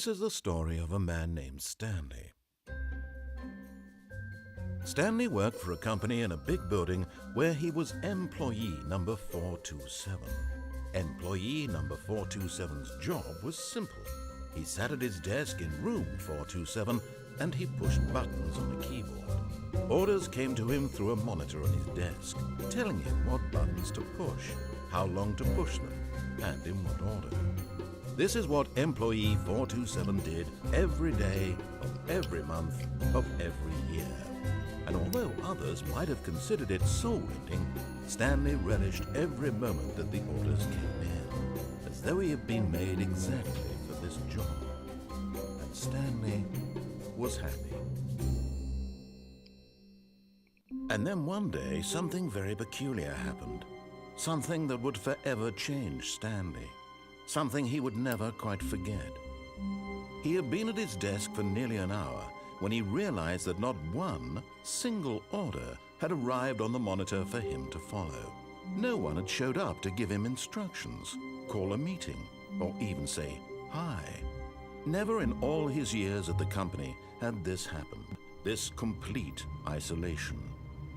This is the story of a man named Stanley. Stanley worked for a company in a big building where he was employee number 427. Employee number 427's job was simple. He sat at his desk in room 427 and he pushed buttons on a keyboard. Orders came to him through a monitor on his desk, telling him what buttons to push, how long to push them, and in what order. This is what employee 427 did every day of every month of every year. And although others might have considered it soul-rending, Stanley relished every moment that the orders came in, as though he had been made exactly for this job. And Stanley was happy. And then one day, something very peculiar happened. Something that would forever change Stanley. Something he would never quite forget. He had been at his desk for nearly an hour when he realized that not one single order had arrived on the monitor for him to follow. No one had showed up to give him instructions, call a meeting, or even say hi. Never in all his years at the company had this happened, this complete isolation.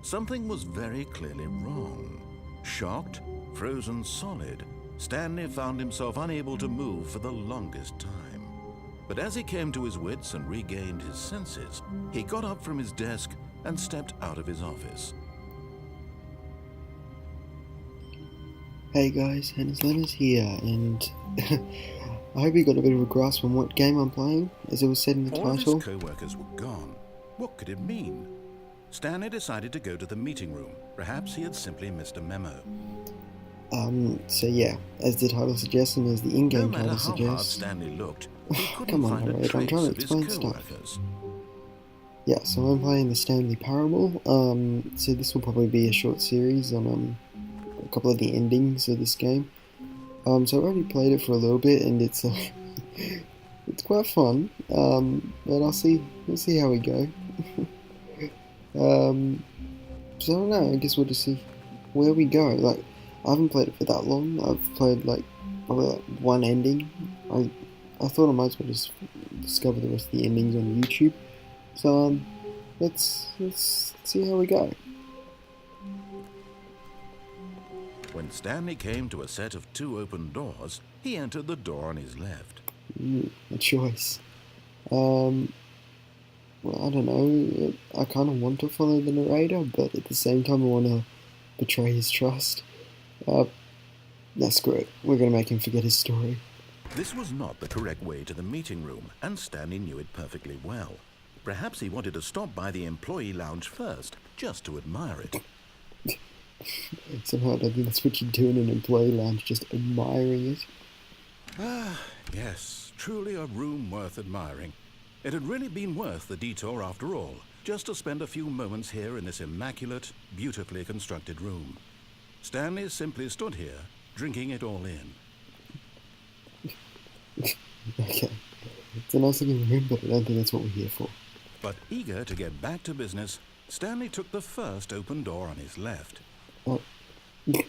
Something was very clearly wrong. Shocked, frozen solid, Stanley found himself unable to move for the longest time. But as he came to his wits and regained his senses, he got up from his desk and stepped out of his office. Hey guys, Hensley's here, and I hope you got a bit of a grasp on what game I'm playing, as it was said in the All title. of his co-workers were gone. What could it mean? Stanley decided to go to the meeting room. Perhaps he had simply missed a memo. So yeah, as the title suggests and as the in-game No title matter how hard suggests... Stanley looked, he couldn't Come on, find a Harold, I'm trace trying to of his explain stuff. co-workers. Yeah, so I'm playing the Stanley Parable. So this will probably be a short series on a couple of the endings of this game. So I've already played it for a little bit, and it's it's quite fun. But we'll see how we go. So I don't know. I guess we'll just see where we go. Like, I haven't played it for that long. I've played probably one ending. I thought I might as well just discover the rest of the endings on YouTube. So let's see how we go. When Stanley came to a set of 2 open doors, he entered the door on his left. A choice. Well, I don't know. I kind of want to follow the narrator, but at the same time, I want to betray his trust. That's great. We're gonna make him forget his story. This was not the correct way to the meeting room, and Stanley knew it perfectly well. Perhaps he wanted to stop by the employee lounge first, just to admire it. Somehow I don't think that's what you do in an employee lounge, just admiring it. Ah, yes, truly a room worth admiring. It had really been worth the detour after all, just to spend a few moments here in this immaculate, beautifully constructed room. Stanley simply stood here, drinking it all in. Okay, it's a nice looking room, but I don't think that's what we're here for. But eager to get back to business, Stanley took the first open door on his left. Oh. You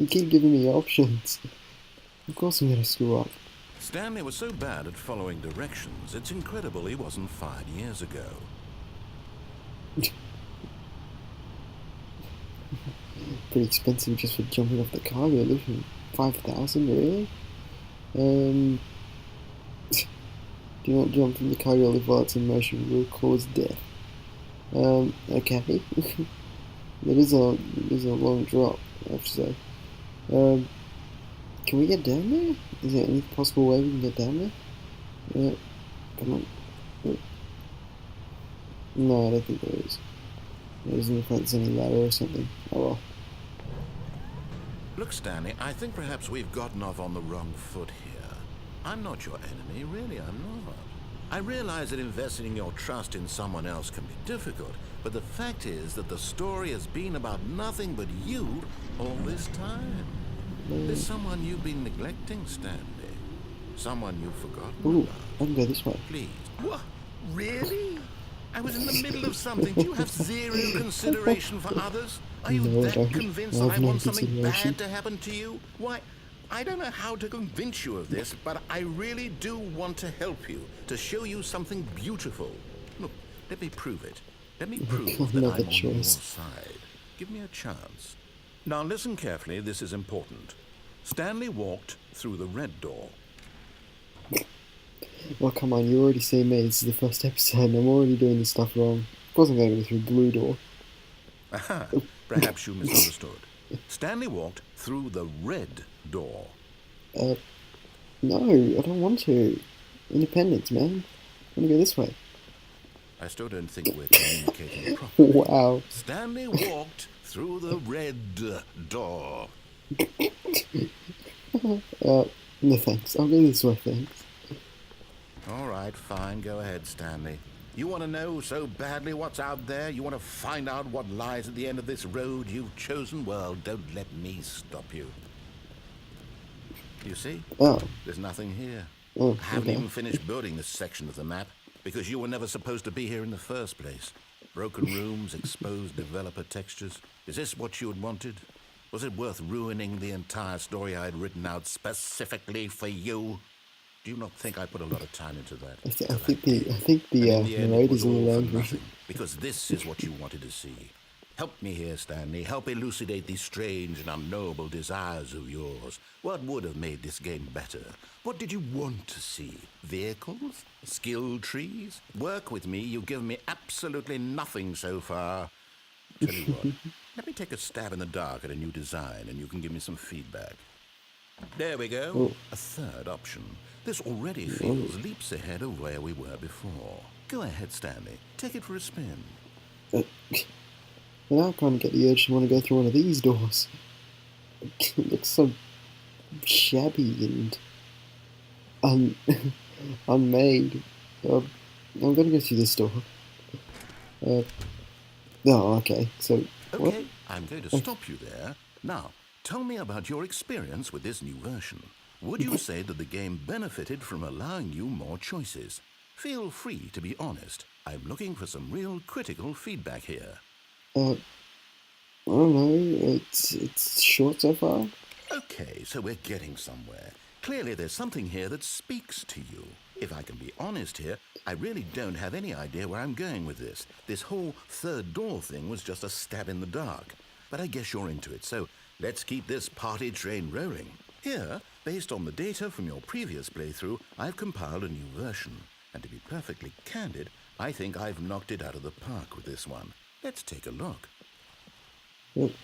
keep giving me options. Of course I'm gonna screw up. Stanley was so bad at following directions, it's incredible he wasn't fired years ago. Pretty expensive just for jumping off the cargo lift. 5,000, really? Do not jump from the cargo lift while it's in motion, will cause death. Okay. It is a long drop, I have to say. Can we get down there? Is there any possible way we can get down there? Come on. No, I don't think there is. There doesn't look like there's any ladder or something. Oh well. Look, Stanley, I think perhaps we've gotten off on the wrong foot here. I'm not your enemy, really, I'm not. I realize that investing your trust in someone else can be difficult, but the fact is that the story has been about nothing but you all this time. There's someone you've been neglecting, Stanley. Someone you've forgotten Ooh, about. I can go this way. Please. What? Really? I was in the middle of something. Do you have zero consideration for others? Are you No, I that don't. convinced I that have I no want something consideration. bad to happen to you? Why, I don't know how to convince you of this, but I really do want to help you, to show you something beautiful. Look, let me prove it. Let me prove that Another I'm on your choice. side. Give me a chance. Now listen carefully, this is important. Stanley walked through the red door. Well, come on, you already seen me. This is the first episode, and I'm already doing this stuff wrong. Of course I'm going to go through blue door. Aha, perhaps you misunderstood. Stanley walked through the red door. No, I don't want to. Independence, man. I want to go this way. I still don't think we're communicating properly. Wow. Stanley walked through the red door. No thanks. I'll go this way, thanks. All right, fine. Go ahead, Stanley. You want to know so badly what's out there? You want to find out what lies at the end of this road you've chosen? Well, don't let me stop you. You see? Oh. There's nothing here. Oh, I haven't okay. even finished building this section of the map because you were never supposed to be here in the first place. Broken rooms, exposed developer textures. Is this what you had wanted? Was it worth ruining the entire story I had written out specifically for you? Do you not think I put a lot of time into that? I think the narrator's in the laundry. Because this is what you wanted to see. Help me here, Stanley. Help elucidate these strange and unknowable desires of yours. What would have made this game better? What did you want to see? Vehicles? Skill trees? Work with me. You've given me absolutely nothing so far. Tell you what, let me take a stab in the dark at a new design and you can give me some feedback. There we go. Oh. A third option. This already feels leaps ahead of where we were before. Go ahead, Stanley. Take it for a spin. Now I kind of get the urge to want to go through one of these doors. It looks so shabby and unmade. I'm gonna go through this door. Oh, okay. So Okay, what? I'm going to stop you there. Now, tell me about your experience with this new version. Would you say that the game benefited from allowing you more choices? Feel free to be honest. I'm looking for some real critical feedback here. I don't know. It's short so far. Okay, so we're getting somewhere. Clearly there's something here that speaks to you. If I can be honest here, I really don't have any idea where I'm going with this. This whole third door thing was just a stab in the dark. But I guess you're into it, so let's keep this party train rolling. Here, based on the data from your previous playthrough, I've compiled a new version. And to be perfectly candid, I think I've knocked it out of the park with this one. Let's take a look. What?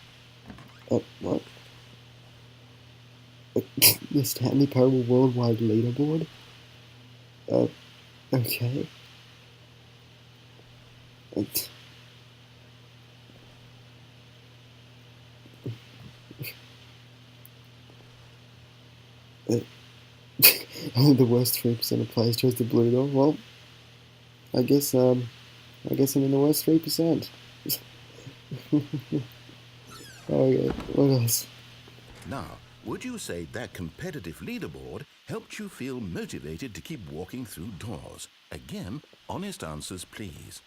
The Stanley Parable Worldwide Leaderboard? Okay. The worst 3% of players chose the blue door. Well, I guess I'm in the worst 3%. Okay, what else? Now, would you say that competitive leaderboard helped you feel motivated to keep walking through doors? Again, honest answers, please.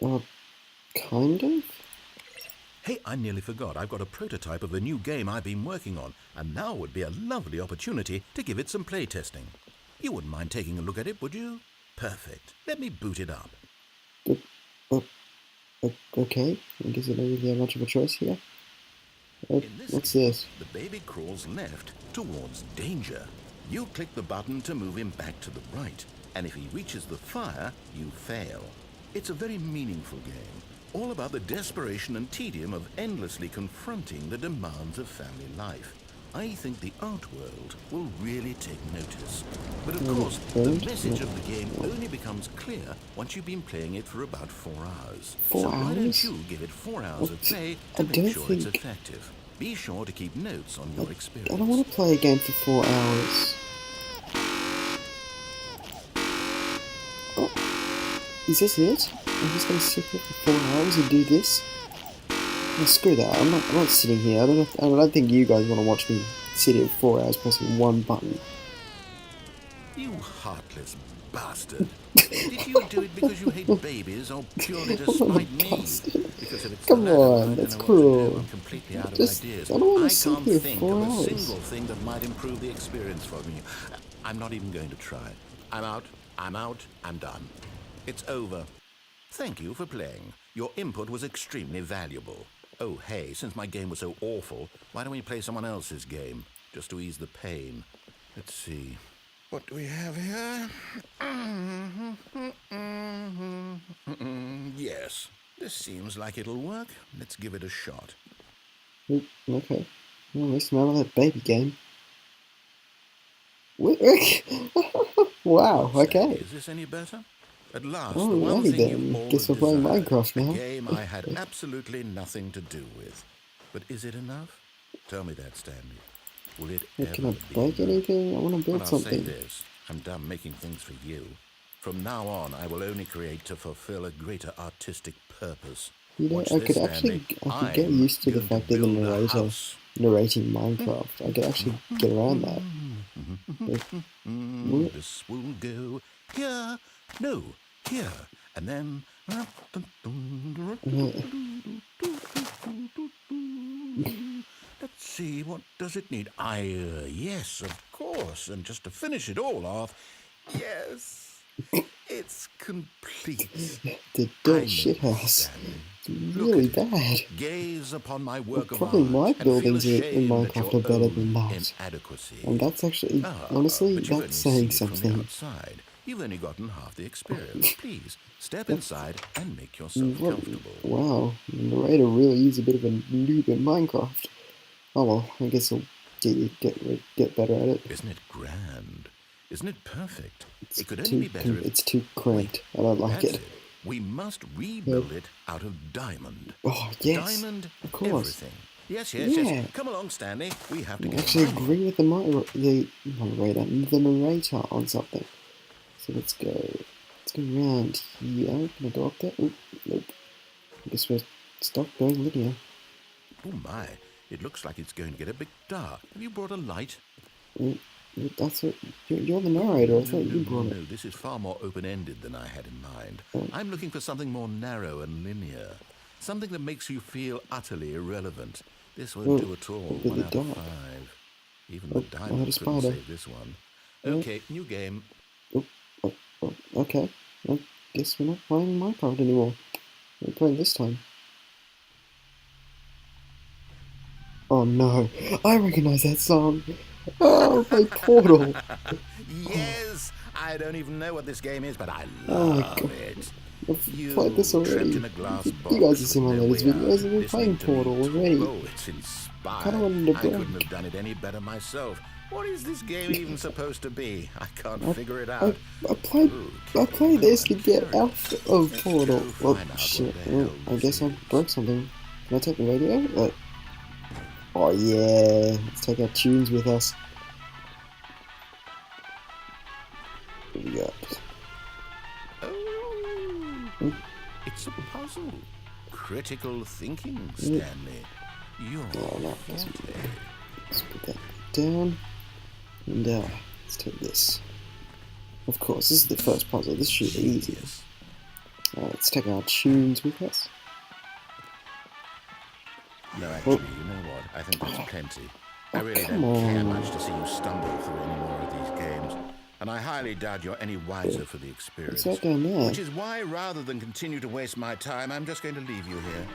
Kind of? Hey, I nearly forgot. I've got a prototype of a new game I've been working on, and now would be a lovely opportunity to give it some playtesting. You wouldn't mind taking a look at it, would you? Perfect. Let me boot it up. Okay. I guess I don't really have much of a choice here. In this What's game, this? the baby crawls left towards danger. You click the button to move him back to the right, and if he reaches the fire, you fail. It's a very meaningful game, all about the desperation and tedium of endlessly confronting the demands of family life. I think the art world will really take notice. But of course, the message of the game only becomes clear once you've been playing it for about 4 hours. 4 so why don't hours? you give it 4 hours of play I to make don't sure it's think- effective? Be sure to keep notes on your experience. I don't want to play a game for 4 hours. Oh, is this it? I'm just gonna sit here for 4 hours and do this? Oh, screw that. I'm not sitting here. I don't think you guys want to watch me sit here for 4 hours pressing one button. You heartless bastard. Did you do it because you hate babies or purely to spite me? Bastard. Because if it's Come the latter, on, I don't that's know what to do. cruel. I'm completely out of Just, ideas. I don't want I to sit can't here think 4 of a hours. single thing that might improve the experience for me. I'm not even going to try. I'm out, I'm done. It's over. Thank you for playing. Your input was extremely valuable. Oh, hey, since my game was so awful, why don't we play someone else's game, just to ease the pain? Let's see. What do we have here? Yes, this seems like it'll work. Let's give it a shot. Oop, okay. Well, at least I'm out of that baby game. Wow, Well, Stanley, okay. is this any better? At last, the one Alrighty thing you've then. always Guess we're playing desired. Minecraft A now. game I had absolutely nothing to do with. But is it enough? Tell me that, Stanley. Will it ever Can I be break enough? anything? I want to Well, build I'll say something. this. I'm done making things for you. From now on, I will only create to fulfill a greater artistic purpose. You know, Watch I this, could Stanley. get I'm used to the going to fact of the build a narrator house. narrating Minecraft. I could actually get around that. This will go here. No, here. And then... Let's see, what does it need? Yes, of course. And just to finish it all off, yes, it's complete. The I know dirt shithouse. Stanley. It's Look really at it. bad. Gaze upon my work of Probably art my and feel buildings in ashamed at Minecraft your are better than own that. inadequacy. And that's actually, Ah, honestly, but you've only that's seen saying it from the something. outside. You've only gotten half the experience. Please, step inside and make yourself comfortable. Wow, the narrator really is a bit of a noob in Minecraft. Oh well, I guess I'll get better at it. Isn't it grand? Isn't it perfect? It's It could only be better if... It's too cramped. I don't like That's it. it. We must rebuild it out of diamond. Oh yes, Diamond of course. everything. Yes. Yeah. Come along, Stanley. We have to I get actually running. agree with the narrator on something. So let's go around here. Can I go up there? Oop, nope. I guess we're stuck going linear. Oh my, it looks like it's going to get a bit dark. Have you brought a light? That's what you're the narrator. I thought you brought it. No, this is far more open-ended than I had in mind. Oh. I'm looking for something more narrow and linear. Something that makes you feel utterly irrelevant. This won't do at all. Really 1 out of dark. 5. Even Oh, the I heard a diamond couldn't spider. save this one. Okay, new game. Okay. I guess we're not playing Minecraft anymore. We're playing this time. Oh no, I recognize that song. Oh, play Portal. Yes, I don't even know what this game is, but I Oh my love God. it. I've played this trapped already. in a glass box You guys have seen my with no latest way videos out, and we're listening playing to me Portal talk. already. Oh, it's inspired. Kinda wanted to I break. couldn't have done it any better myself. What is this game even supposed to be? I can't figure it I out. played this to get out of Portal. Go Oh find out shit! what the hell I this guess I is. broke something. Can I take the radio? Oh yeah, let's take our tunes with us. What do we got? Oh, it's a puzzle. Critical thinking, Stanley. You're no, forte. Let's put that down. And let's take this. Of course, this is the first puzzle. This should be easy. Genius. Let's take our tunes with us. No, actually, you know what? I think that's plenty. I really come don't care on. much to see you stumble through any more of these games. And I highly doubt you're any wiser for the experience. What's that down there? Which is why, rather than continue to waste my time, I'm just going to leave you here.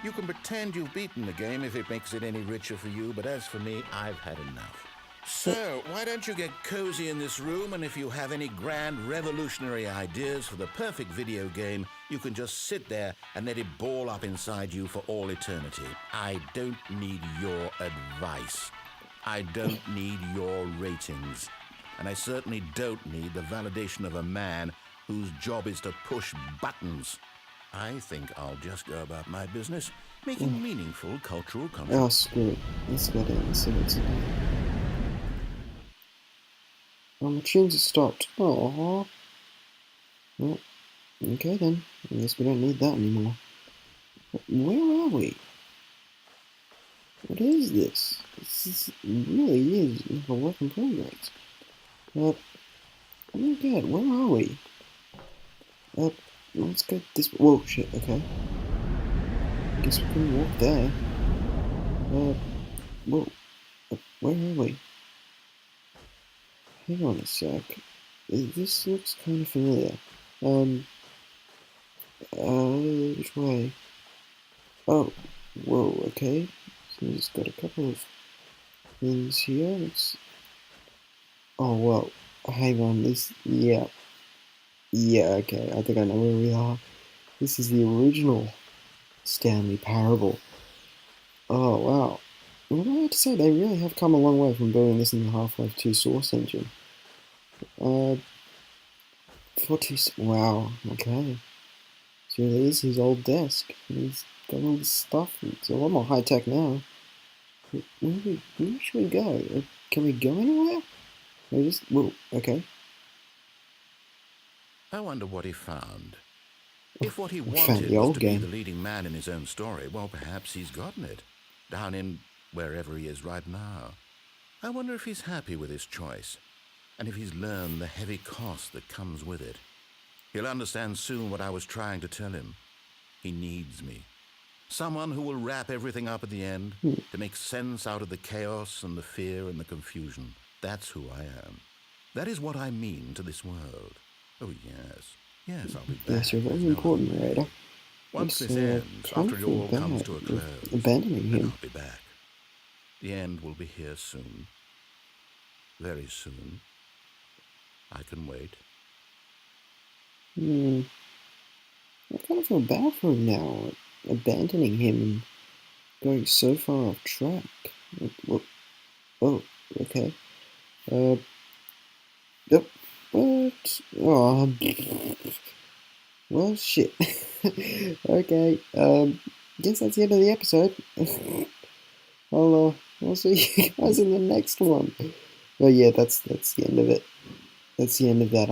You can pretend you've beaten the game if it makes it any richer for you, but as for me, I've had enough. So, why don't you get cozy in this room, and if you have any grand revolutionary ideas for the perfect video game, you can just sit there and let it ball up inside you for all eternity. I don't need your advice. I don't need your ratings. And I certainly don't need the validation of a man whose job is to push buttons. I think I'll just go about my business, making meaningful cultural content. Oh, screw it. Let's go down and see what's in there. The tunes have stopped. Aww. Well, okay then. I guess we don't need that anymore. Where are we? What is this? This really is like a work in progress. Oh my god, where are we? Let's go this. Whoa, shit. Okay. Guess we can walk there. Whoa. Where are we? Hang on a sec. This looks kind of familiar. Um. Which way? Oh. Whoa. Okay. So it's got a couple of things here. It's. Oh well. Hang on. This. Yeah. Yeah. Okay. I think I know where we are. This is the original Stanley Parable. Oh wow. What do I have to say? They really have come a long way from building this in the Half-Life 2 Source engine. Uh, wow, okay. So there is his old desk. He's got all this stuff. It's a lot more high-tech now. Where should we go? Can we go anywhere? We just, whoa, okay. I wonder what he found. If what he We found wanted the was old to be game. the leading man in his own story, well, perhaps he's gotten it. Down in wherever he is right now. I wonder if he's happy with his choice, and if he's learned the heavy cost that comes with it. He'll understand soon what I was trying to tell him. He needs me. Someone who will wrap everything up at the end, to make sense out of the chaos and the fear and the confusion. That's who I am. That is what I mean to this world. Oh, yes. Yes, I'll be back. Yes, you're very There's no important, other way. Raider. Once It's, this ends, kind after of it feel all comes bad to a with close, abandoning then him. I'll be back. The end will be here soon. Very soon. I can wait. I kind of feel bad for him now, abandoning him and going so far off track. Well, oh, okay. Yep. What? Oh, well, shit. Okay. Guess that's the end of the episode. I'll see you guys in the next one. Oh yeah, that's the end of it. That's the end of that